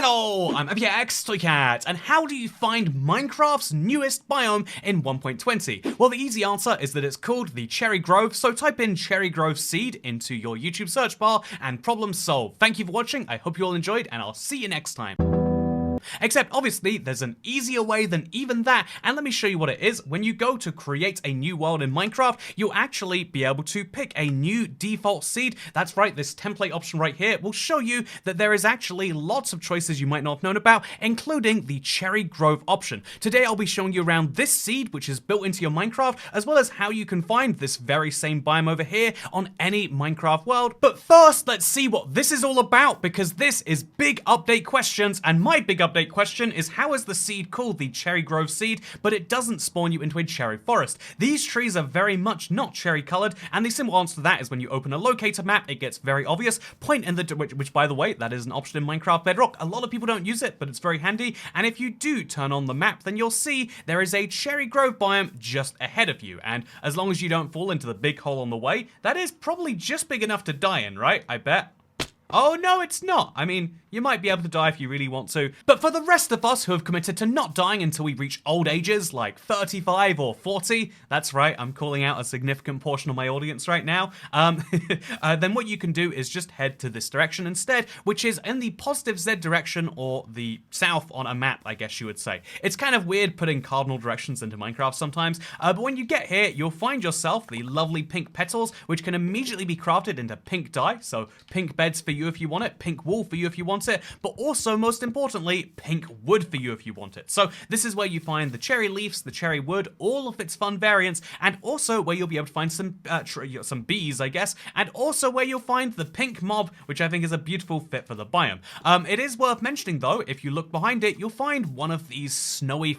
Hello, I'm Toycat, and how do you find Minecraft's newest biome in 1.20? Well, the easy answer is that it's called the Cherry Grove, so type in Cherry Grove Seed into your YouTube search bar and problem solved. Thank you for watching, I hope you all enjoyed, and I'll see you next time. Except obviously there's an easier way than even that, and let me show you what it is. When you go to create a new world in Minecraft, you'll actually be able to pick a new default seed. That's right, this template option right here will show you that there is actually lots of choices you might not have known about, including the Cherry Grove option. Today I'll be showing you around this seed, which is built into your Minecraft, as well as how you can find this very same biome over here on any Minecraft world. But first, let's see what this is all about, because this is big update questions, and my big update question is, how is the seed called the Cherry Grove seed, but it doesn't spawn you into a cherry forest? These trees are very much not cherry colored, and the simple answer to that is when you open a locator map, it gets very obvious. Point in the, which by the way, that is an option in Minecraft Bedrock. A lot of people don't use it, but it's very handy, and if you do turn on the map, then you'll see there is a Cherry Grove biome just ahead of you, and as long as you don't fall into the big hole on the way, that is probably just big enough to die in, right? I bet. Oh no, it's not. I mean, you might be able to die if you really want to. But for the rest of us who have committed to not dying until we reach old ages, like 35 or 40, that's right, I'm calling out a significant portion of my audience right now, then what you can do is just head to this direction instead, which is in the positive Z direction, or the south on a map, I guess you would say. It's kind of weird putting cardinal directions into Minecraft sometimes, but when you get here, you'll find yourself the lovely pink petals, which can immediately be crafted into pink dye, so pink beds for you if you want it, pink wool for you if you want it, but also, most importantly, pink wood for you if you want it. So this is where you find the cherry leaves, the cherry wood, all of its fun variants, and also where you'll be able to find some bees, I guess, and also where you'll find the pink mob, which I think is a beautiful fit for the biome. It is worth mentioning though, if you look behind it, you'll find one of these snowy,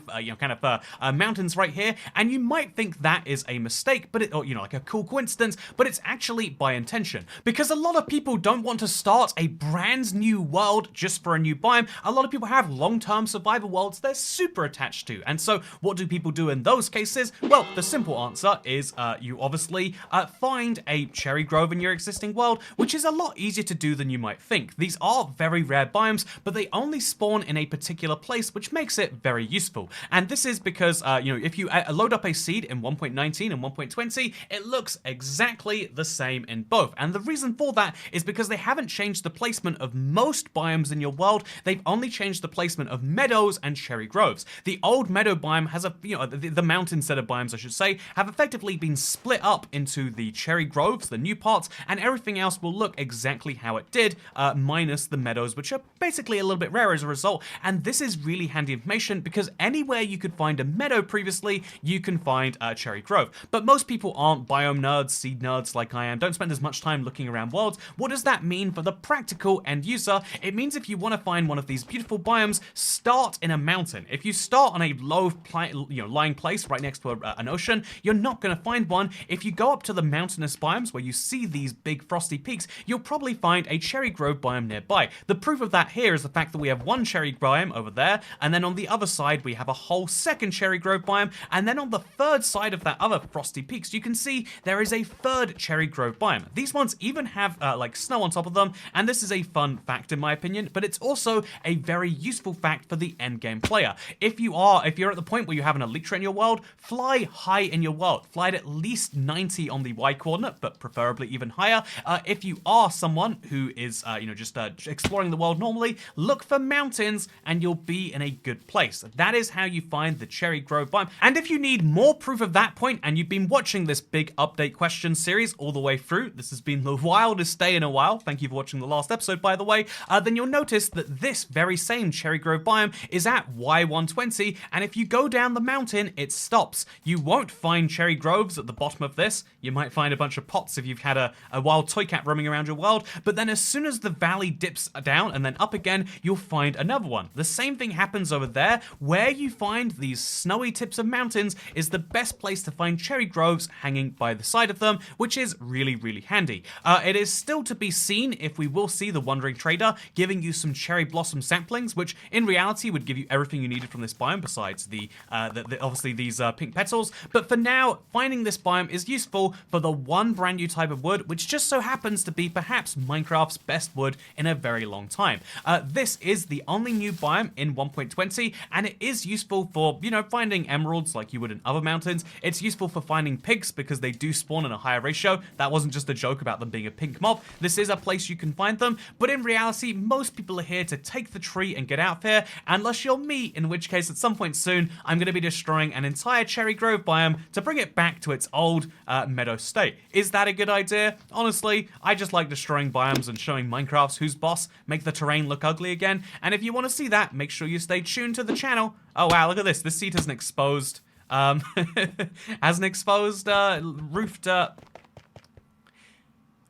mountains right here, and you might think that is a mistake, but it, or like a cool coincidence, but it's actually by intention, because a lot of people don't want to start a brand new world just for a new biome. A lot of people have long-term survival worlds they're super attached to, and so what do people do in those cases? Well, the simple answer is you obviously find a Cherry Grove in your existing world, which is a lot easier to do than you might think. These are very rare biomes, but they only spawn in a particular place, which makes it very useful. And this is because if you load up a seed in 1.19 and 1.20, it looks exactly the same in both, and the reason for that is because they haven't changed the placement of most biomes in your world. They've only changed the placement of meadows and cherry groves. The old meadow biome has the mountain set of biomes, I should say, have effectively been split up into the cherry groves, the new parts, and everything else will look exactly how it did, minus the meadows, which are basically a little bit rare as a result. And this is really handy information, because anywhere you could find a meadow previously, you can find a cherry grove. But most people aren't biome nerds, seed nerds like I am, don't spend as much time looking around worlds. What does that mean for the practical end user? It means if you want to find one of these beautiful biomes, start in a mountain. If you start on a low lying place right next to an ocean, you're not going to find one. If you go up to the mountainous biomes where you see these big frosty peaks, you'll probably find a Cherry Grove biome nearby. The proof of that here is the fact that we have one Cherry biome over there, and then on the other side we have a whole second Cherry Grove biome, and then on the third side of that other frosty peaks you can see there is a third Cherry Grove biome. These ones even have like snow on top of them, and this is a fun fact in my opinion, but it's also a very useful fact for the endgame player. If you're at the point where you have an elytra in your world, fly high in your world. Fly at least 90 on the Y coordinate, but preferably even higher. If you are someone who is just exploring the world normally, look for mountains and you'll be in a good place. That is how you find the Cherry Grove biome. And if you need more proof of that point, and you've been watching this big update question series all the way through, this has been the wildest day in a while, thank you for watching the last episode by the way, then you'll notice that this very same Cherry Grove biome is at Y120, and if you go down the mountain, it stops. You won't find cherry groves at the bottom of this. You might find a bunch of pots if you've had a wild toy cat roaming around your world, but then as soon as the valley dips down and then up again, you'll find another one. The same thing happens over there. Where you find these snowy tips of mountains is the best place to find cherry groves hanging by the side of them, which is really, really handy. It is still to be seen if we will see the Wandering Trader. giving you some cherry blossom samplings, which in reality would give you everything you needed from this biome besides obviously these pink petals. But for now, finding this biome is useful for the one brand new type of wood, which just so happens to be perhaps Minecraft's best wood in a very long time. This is the only new biome in 1.20, and it is useful for, you know, finding emeralds like you would in other mountains. It's useful for finding pigs because they do spawn in a higher ratio. That wasn't just a joke about them being a pink mob. This is a place you can find them, but in reality, most people are here to take the tree and get out there, unless you're me, in which case at some point soon, I'm going to be destroying an entire cherry grove biome to bring it back to its old meadow state. Is that a good idea? Honestly, I just like destroying biomes and showing Minecraft's who's boss, make the terrain look ugly again, and if you want to see that, make sure you stay tuned to the channel. Oh wow, look at this. This seed has an exposed, roofed,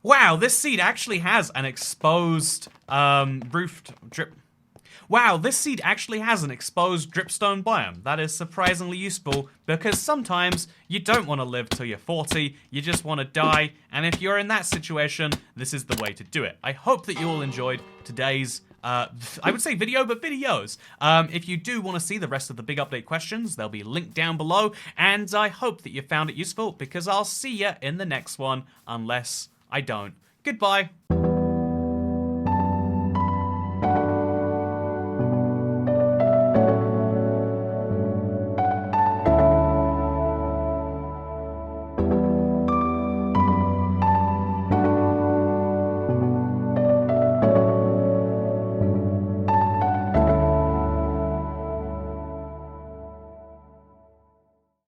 wow, this seed actually has an exposed, roofed drip. Wow, this seed actually has an exposed dripstone biome. That is surprisingly useful because sometimes you don't want to live till you're 40, you just want to die, and if you're in that situation, this is the way to do it. I hope that you all enjoyed today's I would say video, but videos. If you do want to see the rest of the big update questions, they'll be linked down below, and I hope that you found it useful because I'll see ya in the next one, unless I don't. Goodbye.